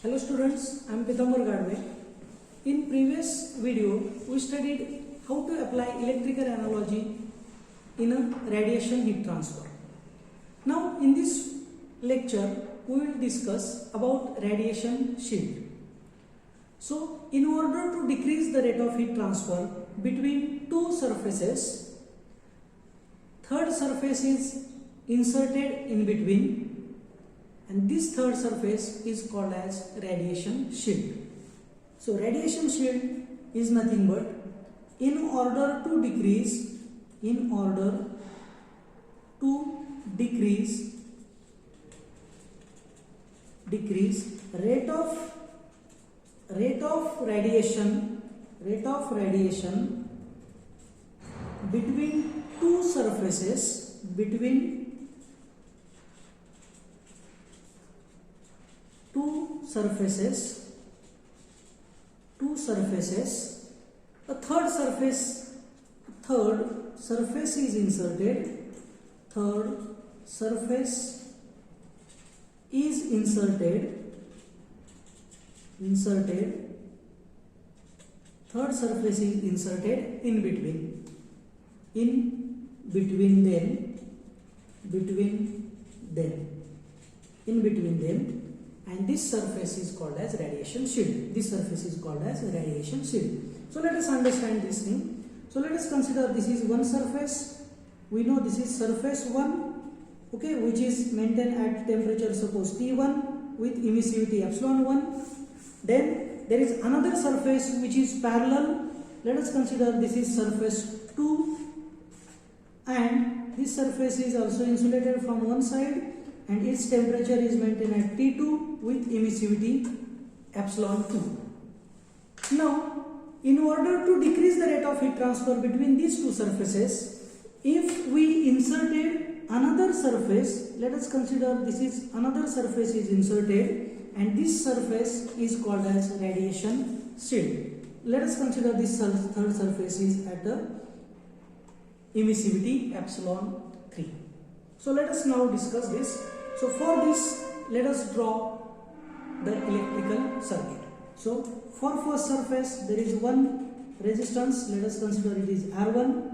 Hello students, I am Pitambar Gadve. In previous video, we studied how to apply electrical analogy in a radiation heat transfer. Now in this lecture, we will discuss about radiation shield. So in order to decrease the rate of heat transfer between two surfaces, third surface is inserted in between, and this third surface is called as radiation shield. So radiation shield is nothing but in order to decrease rate of radiation between two surfaces, a third surface is inserted, third surface is inserted in between them, and this surface is called as radiation shield. So let us understand this thing. So let us consider this is one surface. We know this is surface 1, okay, which is maintained at temperature suppose T1 with emissivity epsilon 1. Then there is another surface which is parallel. Let us consider this is surface 2, and this surface is also insulated from one side, and its temperature is maintained at T2 with emissivity epsilon 2. Now, in order to decrease the rate of heat transfer between these two surfaces, if we inserted another surface, let us consider this is another surface is inserted, and this surface is called as radiation shield. Let us consider this third surface is at the emissivity epsilon 3. So let us now discuss this. So for this, let us draw the electrical circuit. So for first surface, there is one resistance. Let us consider it is R1.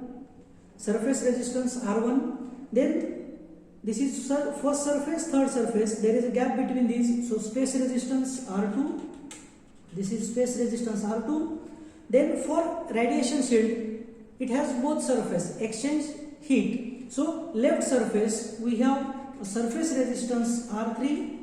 Surface resistance R1. Then this is first surface, third surface. There is a gap between these. So space resistance R2. This is space resistance R2. Then for radiation shield, it has both surface exchange heat. So left surface we have a surface resistance R3,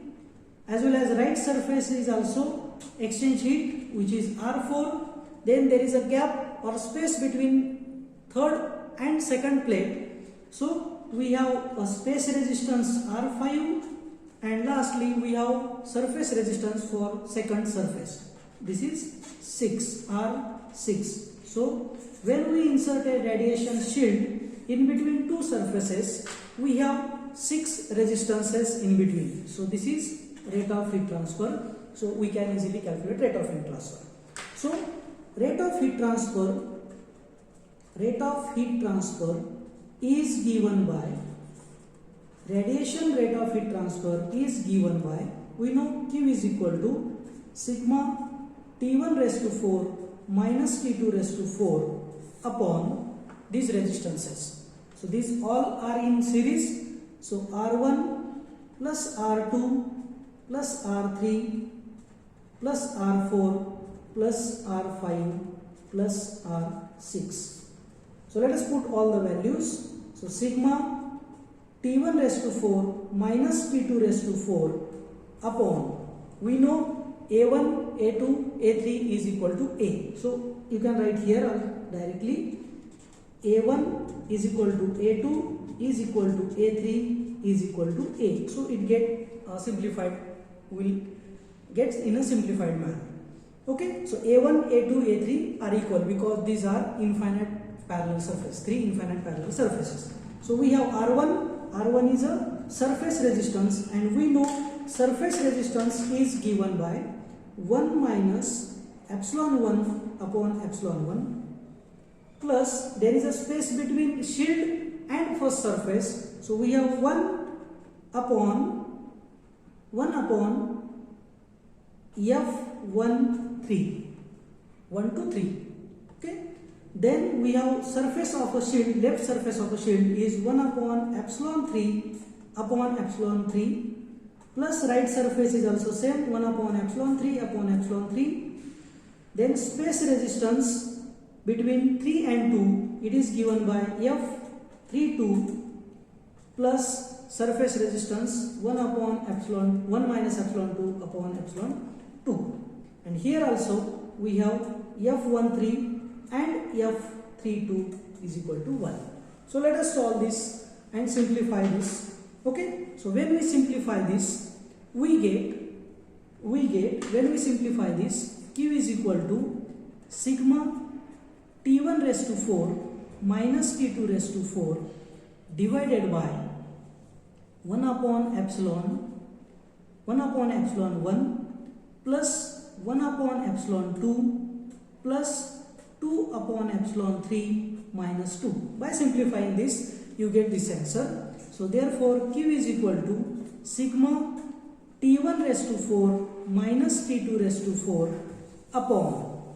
as well as right surface is also exchange heat, which is R4. Then there is a gap or space between third and second plate. So we have a space resistance R5, and lastly we have surface resistance for second surface. This is 6 R6. So when we insert a radiation shield in between two surfaces, we have 6 resistances in between. So this is rate of heat transfer. So we can easily calculate rate of heat transfer. So rate of heat transfer is given by radiation rate of heat transfer is given by, we know Q is equal to sigma T1 raised to 4 minus T2 raised to 4 upon these resistances. So these all are in series. So R1 plus R2 plus R3 plus R4 plus R5 plus R6. So let us put all the values. So sigma T1 raised to 4 minus T2 raised to 4 upon, we know A1, A2, A3 is equal to A. So you can write here directly A1 is equal to A2 is equal to A3 is equal to A. So it will get in a simplified manner. Okay, so A1, A2, A3 are equal because these are infinite parallel surfaces, 3 infinite parallel surfaces. So we have R1 is a surface resistance, and we know surface resistance is given by 1 minus epsilon 1 upon epsilon 1 plus there is a space between shield and first surface. So we have 1 upon F13, 1 to 3. Okay. Then we have surface of a shield, left surface of a shield is 1 upon epsilon 3 upon epsilon 3, plus right surface is also same, 1 upon epsilon 3 upon epsilon 3. Then space resistance between 3 and 2, it is given by F32 plus surface resistance 1 upon epsilon 1 minus epsilon 2 upon epsilon 2. And here also we have F13 and F32 is equal to 1. So let us solve this and simplify this. Okay, so when we simplify this, we get when we simplify this, Q is equal to sigma T1 raised to 4 minus T2 raised to 4 divided by 1 upon epsilon 1 plus 1 upon epsilon 2 plus 2 upon epsilon 3 minus 2. By simplifying this, you get this answer. So therefore, Q is equal to sigma T1 raised to 4 minus T2 raised to 4 upon.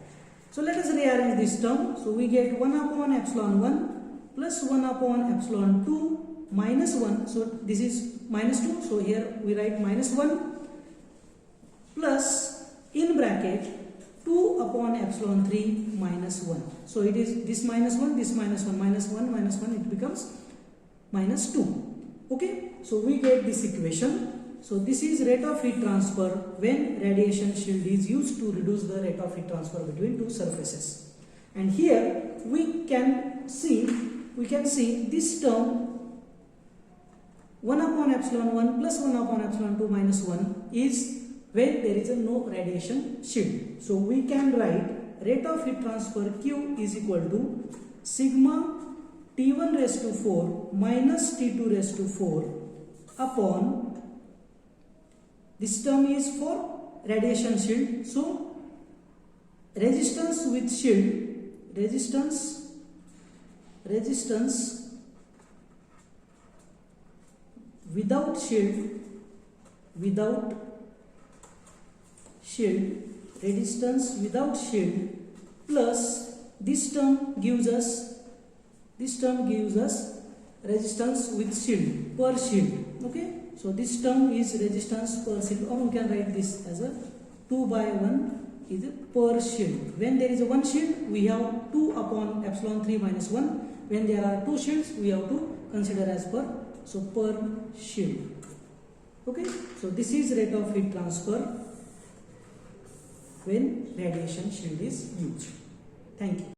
So let us rearrange this term. So we get 1 upon epsilon 1 plus 1 upon epsilon 2 minus 1. So this is minus 2. So here we write minus 1 plus in bracket 2 upon epsilon 3 minus 1. So it is this minus 1, this minus 1, minus 1, minus 1, it becomes minus 2. Okay, so we get this equation. So this is rate of heat transfer when radiation shield is used to reduce the rate of heat transfer between two surfaces. And here we can see this term 1 upon epsilon 1 plus 1 upon epsilon 2 minus 1 is when there is no radiation shield. So we can write rate of heat transfer Q is equal to sigma T1 raised to 4 minus T2 raised to 4 upon, this term is for radiation shield. So resistance with shield, resistance without shield, resistance without shield plus this term gives us resistance with shield per shield. Okay, so this term is resistance per shield, or we can write this as a 2 by 1 is per shield. When there is a one shield, we have 2 upon epsilon 3 minus 1. When there are two shields, we have to consider as per, so per shield. Okay, so this is rate of heat transfer when radiation shield is used. Thank you.